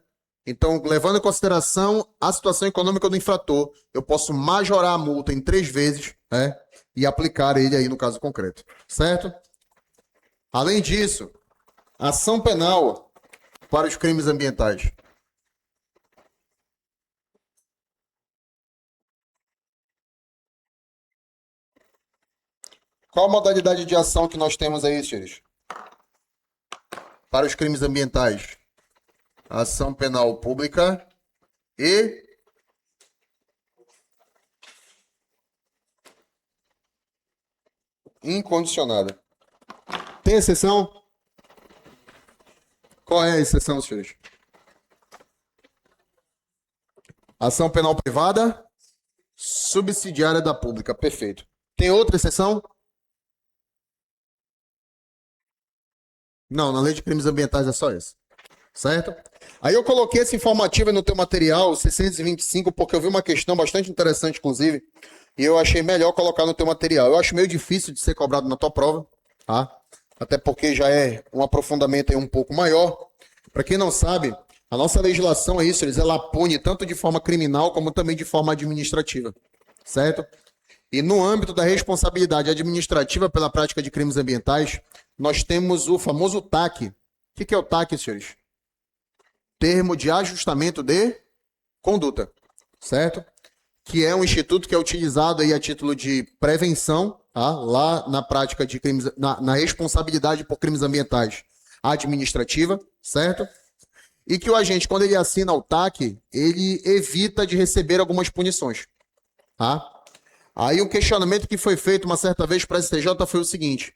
Então, levando em consideração a situação econômica do infrator, eu posso majorar a multa em 3 vezes, né, e aplicar ele aí no caso concreto, certo? Além disso, ação penal para os crimes ambientais. Qual a modalidade de ação que nós temos aí, senhores? Para os crimes ambientais. Ação penal pública e incondicionada. Tem exceção? Qual é a exceção, senhores? Ação penal privada subsidiária da pública. Perfeito. Tem outra exceção? Não, na lei de crimes ambientais é só essa. Certo? Aí eu coloquei essa informativa no teu material, 625, porque eu vi uma questão bastante interessante, inclusive, e eu achei melhor colocar no teu material. Eu acho meio difícil de ser cobrado na tua prova, tá? Até porque já é um aprofundamento aí um pouco maior. Para quem não sabe, a nossa legislação é isso, ela pune tanto de forma criminal como também de forma administrativa, certo? E no âmbito da responsabilidade administrativa pela prática de crimes ambientais, nós temos o famoso TAC. O que é o TAC, senhores? Termo de ajustamento de conduta, certo? que é um instituto que é utilizado aí a título de prevenção, tá? Lá na prática de crimes, na responsabilidade por crimes ambientais administrativa, certo? E que o agente, quando ele assina o TAC, ele evita de receber algumas punições, tá? Aí o questionamento que foi feito uma certa vez para a STJ foi o seguinte: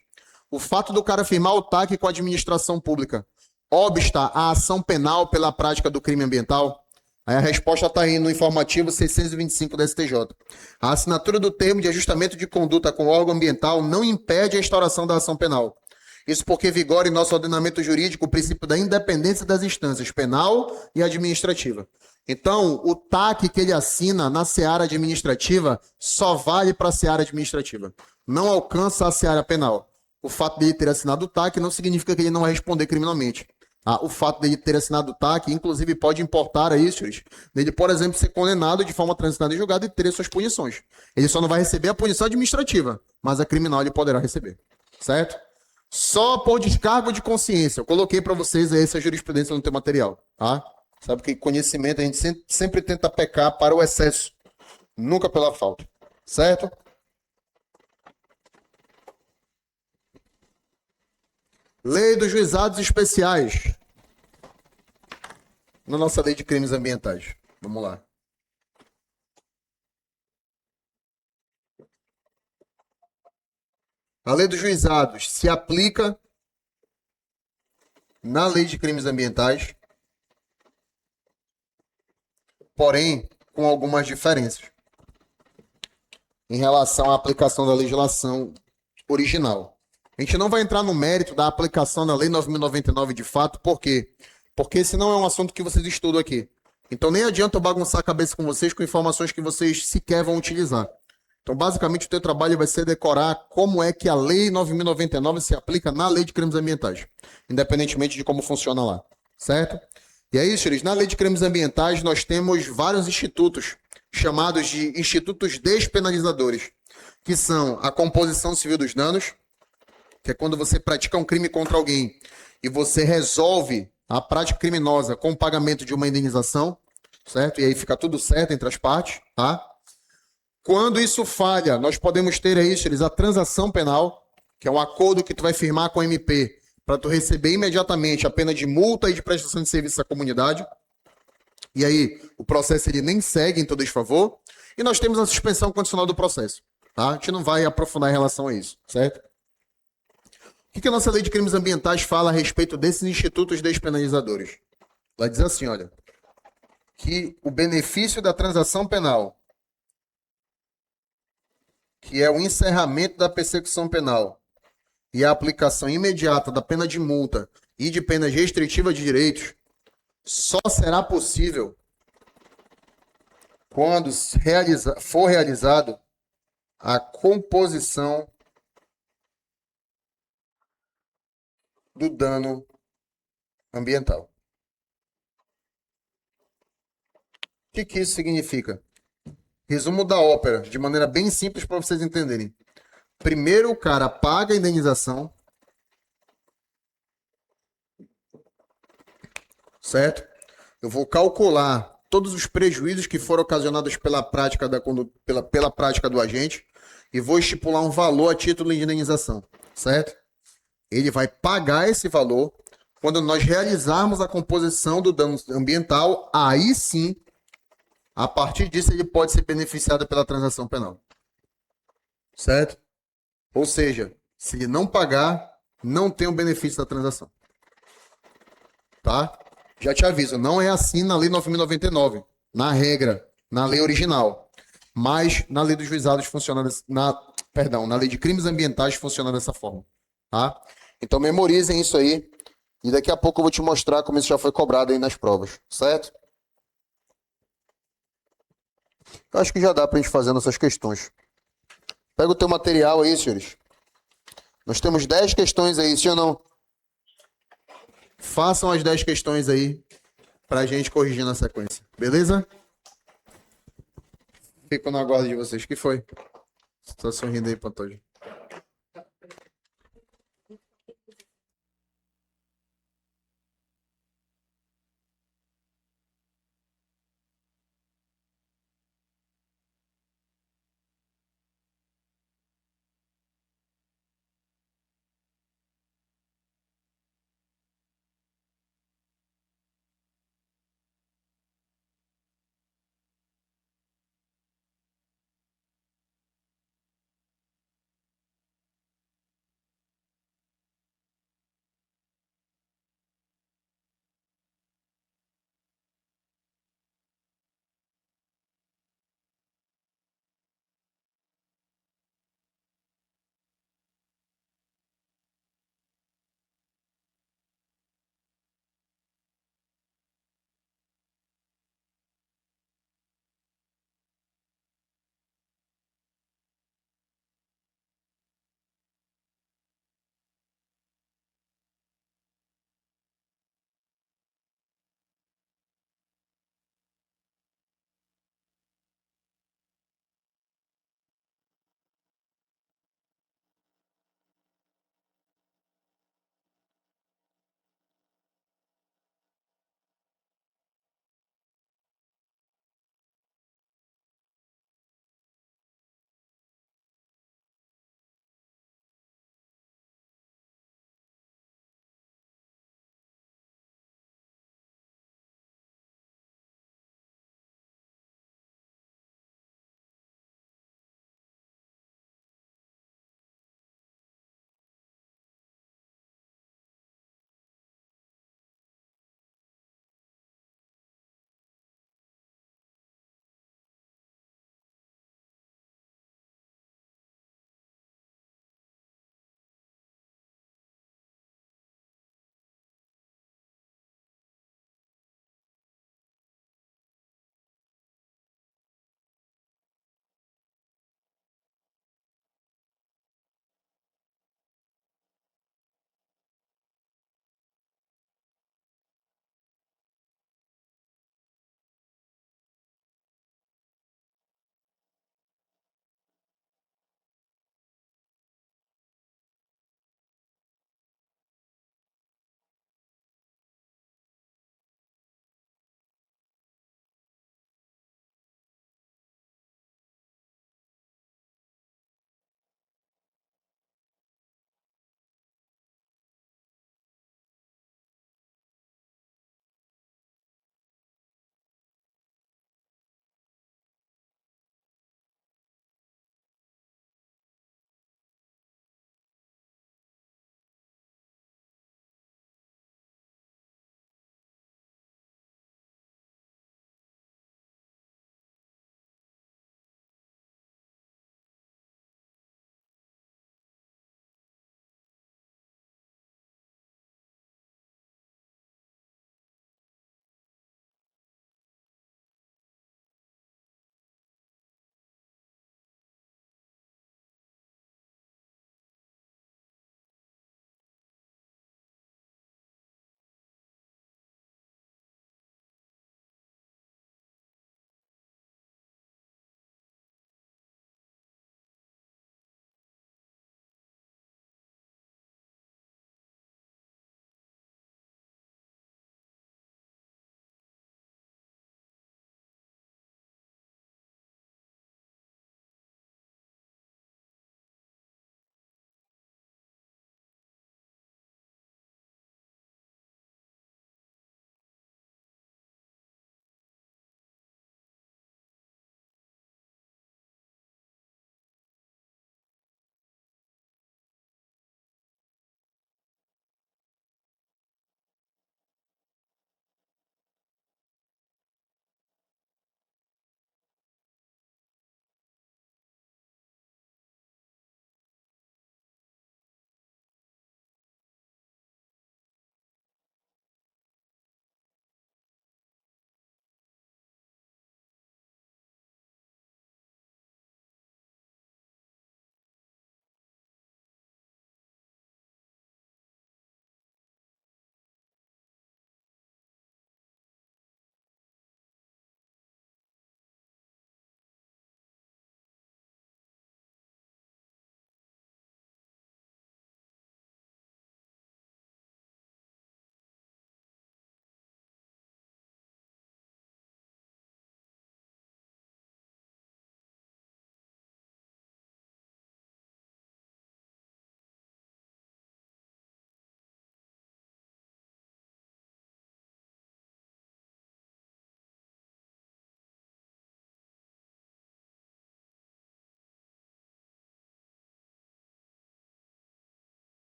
o fato do cara firmar o TAC com a administração pública obsta a ação penal pela prática do crime ambiental? Aí a resposta está aí no informativo 625 da STJ. A assinatura do termo de ajustamento de conduta com o órgão ambiental não impede a instauração da ação penal. Isso porque vigora em nosso ordenamento jurídico o princípio da independência das instâncias penal e administrativa. Então, o TAC que ele assina na seara administrativa só vale para a seara administrativa. Não alcança a seara penal. O fato de ele ter assinado o TAC não significa que ele não vai responder criminalmente. O fato de ele ter assinado o TAC, inclusive, pode importar a isso, dele, por exemplo, ser condenado de forma transitada em julgado e ter suas punições. Ele só não vai receber a punição administrativa, mas a criminal ele poderá receber. Certo? Só por descargo de consciência. Eu coloquei para vocês essa jurisprudência no teu material, tá? Sabe que conhecimento a gente sempre tenta pecar para o excesso, nunca pela falta, certo? Lei dos juizados especiais. Na nossa lei de crimes ambientais. Vamos lá. A lei dos juizados se aplica na lei de crimes ambientais, porém com algumas diferenças em relação à aplicação da legislação original. A gente não vai entrar no mérito da aplicação da Lei 9.099 de fato, por quê? Porque esse não é um assunto que vocês estudam aqui. Então nem adianta eu bagunçar a cabeça com vocês com informações que vocês sequer vão utilizar. Então, basicamente, o teu trabalho vai ser decorar como é que a Lei 9.099 se aplica na Lei de Crimes Ambientais, independentemente de como funciona lá, certo? E aí, senhores, na Lei de Crimes Ambientais nós temos vários institutos, chamados de institutos despenalizadores, que são a composição civil dos danos, que é quando você pratica um crime contra alguém e você resolve a prática criminosa com o pagamento de uma indenização, certo? E aí fica tudo certo entre as partes, tá? Quando isso falha, nós podemos ter aí, a transação penal, que é um acordo que tu vai firmar com a MP para tu receber imediatamente a pena de multa e de prestação de serviço à comunidade. E aí o processo ele nem segue em teu desfavor. E nós temos a suspensão condicional do processo. Tá? A gente não vai aprofundar em relação a isso, certo? O que a nossa lei de crimes ambientais fala a respeito desses institutos despenalizadores? Ela diz assim, olha, que o benefício da transação penal, que é o encerramento da persecução penal e a aplicação imediata da pena de multa e de pena restritiva de direitos, só será possível quando for realizado a composição do dano ambiental. O que isso significa? Resumo da ópera, de maneira bem simples para vocês entenderem. Primeiro o cara paga a indenização, certo? Eu vou calcular todos os prejuízos que foram ocasionados pela prática, pela prática do agente e vou estipular um valor a título de indenização, certo? Ele vai pagar esse valor. Quando nós realizarmos a composição do dano ambiental, aí sim, a partir disso, ele pode ser beneficiado pela transação penal. Certo? Ou seja, se ele não pagar, não tem o benefício da transação. Tá? Já te aviso, não é assim na Lei 9.099, na regra, na lei original. Mas na Lei dos Juizados funciona na Lei de Crimes Ambientais funciona dessa forma. Tá? Então memorizem isso aí. E daqui a pouco eu vou te mostrar como isso já foi cobrado aí nas provas. Certo? Eu acho que já dá pra gente fazer nossas questões. Pega o teu material aí, senhores. Nós temos 10 questões aí, sim ou não? Façam as 10 questões aí pra gente corrigir na sequência. Beleza? Fico na guarda de vocês. O que foi? Só sorrindo aí, Pantoja.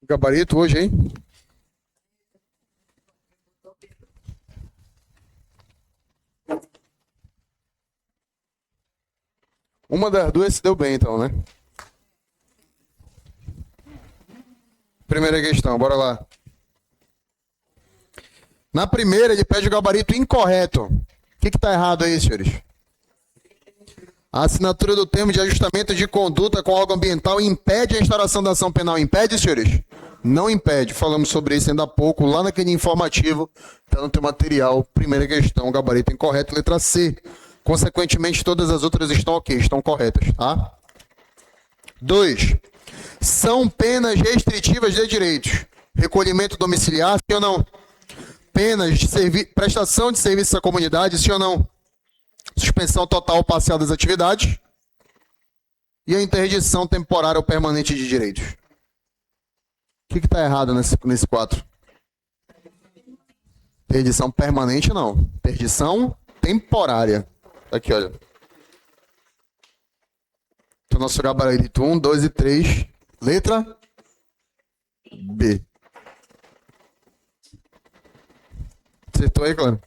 Gabarito hoje, hein? Uma das duas se deu bem, então, né? Primeira questão, bora lá. Na primeira, ele pede o gabarito incorreto. O que está errado aí, senhores? A assinatura do termo de ajustamento de conduta com órgão ambiental impede a instauração da ação penal. Impede, senhores? Não impede. Falamos sobre isso ainda há pouco, lá naquele informativo. Está no teu material. Primeira questão, gabarito incorreto, letra C. Consequentemente, todas as outras estão ok, estão corretas, tá? 2. São penas restritivas de direitos. Recolhimento domiciliar, sim ou não? Penas de prestação de serviços à comunidade, sim ou não? Suspensão total ou parcial das atividades. E a interdição temporária ou permanente de direitos. O que está errado nesse 4? Interdição permanente, não. Interdição temporária. Aqui, olha. Então, nosso gabarito 1, 2 e 3. Letra B. Acertou aí, claro?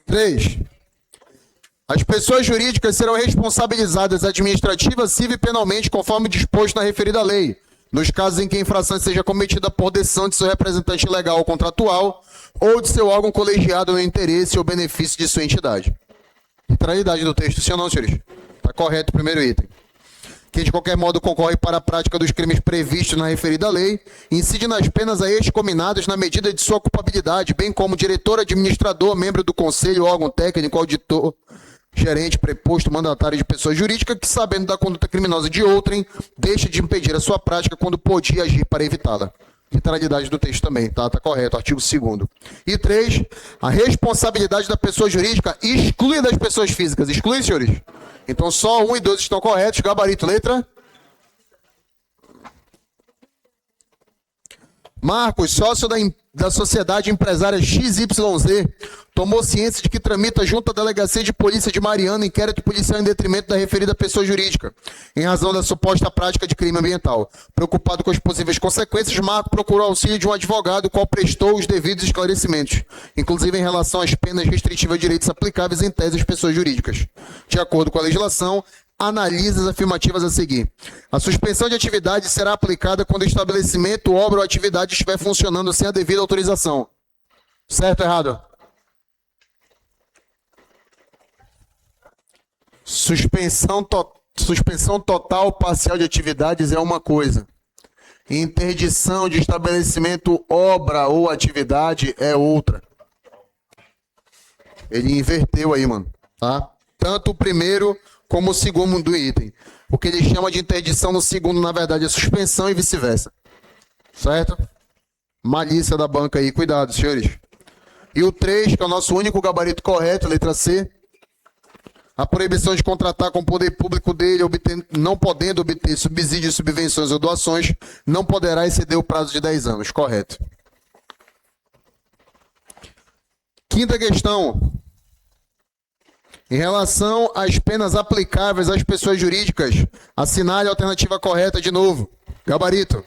3. As pessoas jurídicas serão responsabilizadas administrativa, civil e penalmente, conforme disposto na referida lei, nos casos em que a infração seja cometida por decisão de seu representante legal ou contratual ou de seu órgão colegiado no interesse ou benefício de sua entidade. Literalidade do texto, sim ou não, senhores? Está correto o primeiro item. Que de qualquer modo concorre para a prática dos crimes previstos na referida lei, incide nas penas a estes cominadas na medida de sua culpabilidade, bem como diretor, administrador, membro do conselho, órgão técnico, auditor, gerente, preposto, mandatário de pessoa jurídica, que sabendo da conduta criminosa de outrem, deixa de impedir a sua prática quando podia agir para evitá-la. Literalidade do texto também, tá? Tá correto, artigo 2º. E 3, a responsabilidade da pessoa jurídica exclui das pessoas físicas. Exclui, senhores? Então só 1 e 2 estão corretos. Gabarito, letra? Marcos, sócio da sociedade empresária XYZ, tomou ciência de que tramita junto à Delegacia de Polícia de Mariana inquérito policial em detrimento da referida pessoa jurídica, em razão da suposta prática de crime ambiental. Preocupado com as possíveis consequências, Marcos procurou auxílio de um advogado, qual prestou os devidos esclarecimentos, inclusive em relação às penas restritivas de direitos aplicáveis em tese às pessoas jurídicas. De acordo com a legislação, analisa as afirmativas a seguir. A suspensão de atividade será aplicada quando o estabelecimento, obra ou atividade estiver funcionando sem a devida autorização. Certo ou errado? Suspensão total ou parcial de atividades é uma coisa. Interdição de estabelecimento, obra ou atividade é outra. Ele inverteu aí, mano. Tá? Tanto o primeiro como o segundo item. O que ele chama de interdição no segundo, na verdade, é suspensão e vice-versa. Certo? Malícia da banca aí. Cuidado, senhores. E o 3, que é o nosso único gabarito correto, letra C. A proibição de contratar com o poder público dele, não podendo obter subsídios, subvenções ou doações, não poderá exceder o prazo de 10 anos. Correto. Quinta questão. Em relação às penas aplicáveis às pessoas jurídicas, assinale a alternativa correta de novo. Gabarito.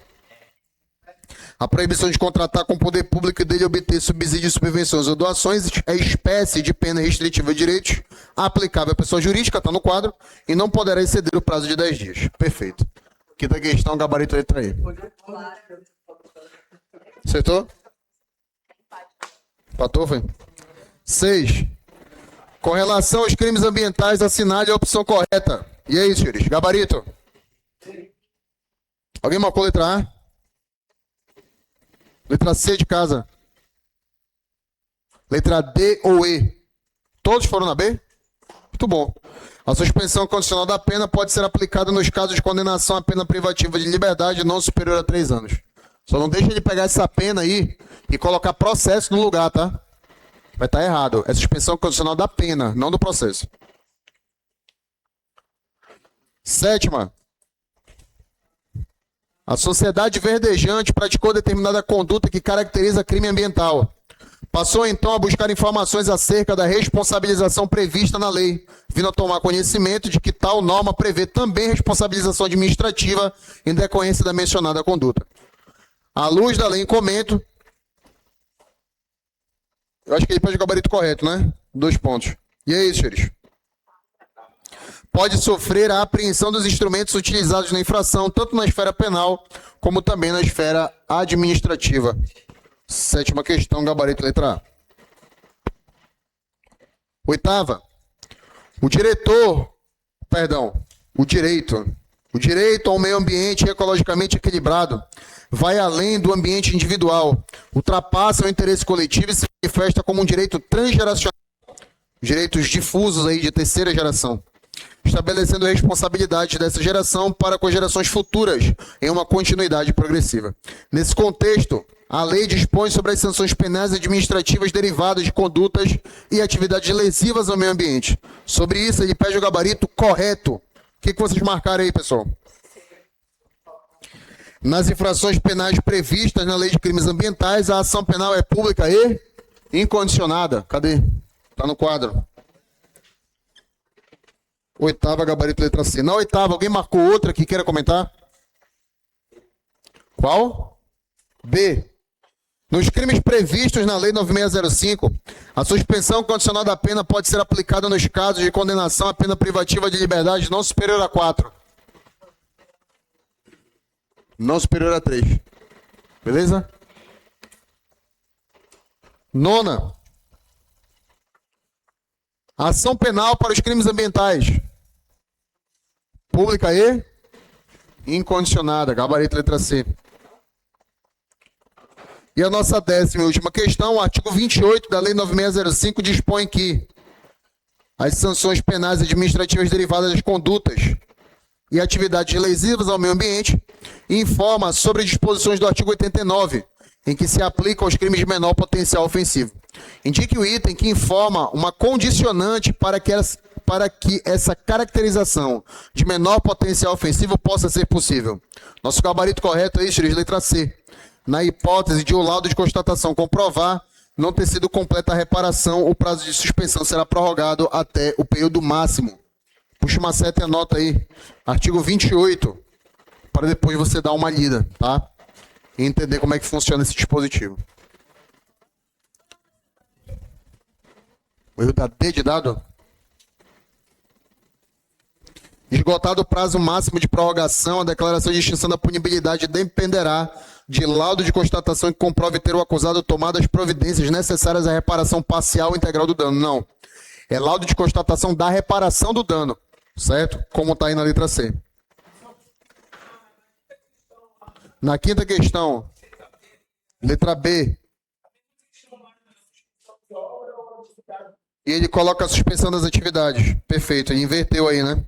A proibição de contratar com o poder público dele obter subsídios, subvenções ou doações é espécie de pena restritiva de direitos aplicável à pessoa jurídica, está no quadro, e não poderá exceder o prazo de 10 dias. Perfeito. Quinta questão, gabarito letra E. Acertou? Empatou, foi? 6. Com relação aos crimes ambientais, assinale a opção correta. E aí, senhores? Gabarito? Alguém marcou letra A? Letra C de casa? Letra D ou E? Todos foram na B? Muito bom. A suspensão condicional da pena pode ser aplicada nos casos de condenação à pena privativa de liberdade não superior a 3 anos. Só não deixa de pegar essa pena aí e colocar processo no lugar, tá? Vai estar errado. É suspensão condicional da pena, não do processo. 7ª. A sociedade verdejante praticou determinada conduta que caracteriza crime ambiental. Passou então a buscar informações acerca da responsabilização prevista na lei, vindo a tomar conhecimento de que tal norma prevê também responsabilização administrativa em decorrência da mencionada conduta. À luz da lei em comento, eu acho que ele pede o gabarito correto, né? 2 pontos. E é isso, senhores. Pode sofrer a apreensão dos instrumentos utilizados na infração, tanto na esfera penal, como também na esfera administrativa. 7ª questão, gabarito letra A. 8ª. O direito ao meio ambiente ecologicamente equilibrado vai além do ambiente individual, ultrapassa o interesse coletivo e se manifesta como um direito transgeracional, direitos difusos aí de terceira geração, estabelecendo a responsabilidade dessa geração para com as gerações futuras em uma continuidade progressiva. Nesse contexto, a lei dispõe sobre as sanções penais e administrativas derivadas de condutas e atividades lesivas ao meio ambiente. Sobre isso, ele pede o gabarito correto. O que vocês marcaram aí, pessoal? Nas infrações penais previstas na Lei de Crimes Ambientais, a ação penal é pública e incondicionada. Cadê? Está no quadro. 8ª, gabarito letra C. Na 8ª, alguém marcou outra que queira comentar? Qual? B. Nos crimes previstos na Lei 9605, a suspensão condicional da pena pode ser aplicada nos casos de condenação à pena privativa de liberdade não superior a 4. Não superior a 3. Beleza? 9ª. Ação penal para os crimes ambientais. Pública e incondicionada. Gabarito letra C. E a nossa 10ª e última questão, o artigo 28 da Lei 9605 dispõe que as sanções penais administrativas derivadas das condutas e atividades lesivas ao meio ambiente informa sobre disposições do artigo 89, em que se aplicam aos crimes de menor potencial ofensivo. Indique o item que informa uma condicionante para que essa caracterização de menor potencial ofensivo possa ser possível. Nosso gabarito correto é isso, letra C. Na hipótese de o laudo de constatação comprovar não ter sido completa a reparação, o prazo de suspensão será prorrogado até o período máximo. Puxa uma seta e anota aí. Artigo 28, para depois você dar uma lida, tá? E entender como é que funciona esse dispositivo. O erro da D de dado? Esgotado o prazo máximo de prorrogação, a declaração de extinção da punibilidade dependerá de laudo de constatação que comprove ter o acusado tomado as providências necessárias à reparação parcial ou integral do dano. Não. É laudo de constatação da reparação do dano, certo? Como está aí na letra C. Na 5ª questão, letra B. E ele coloca a suspensão das atividades. Perfeito, ele inverteu aí, né?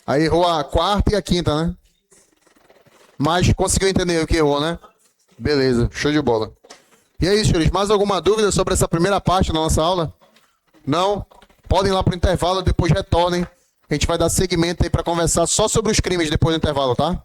Aí errou a 4ª e a 5ª, né? Mas conseguiu entender o que errou, né? Beleza, show de bola. E é isso, senhores. Mais alguma dúvida sobre essa primeira parte da nossa aula? Não? Podem ir lá para o intervalo, depois retornem. A gente vai dar seguimento aí para conversar só sobre os crimes depois do intervalo, tá?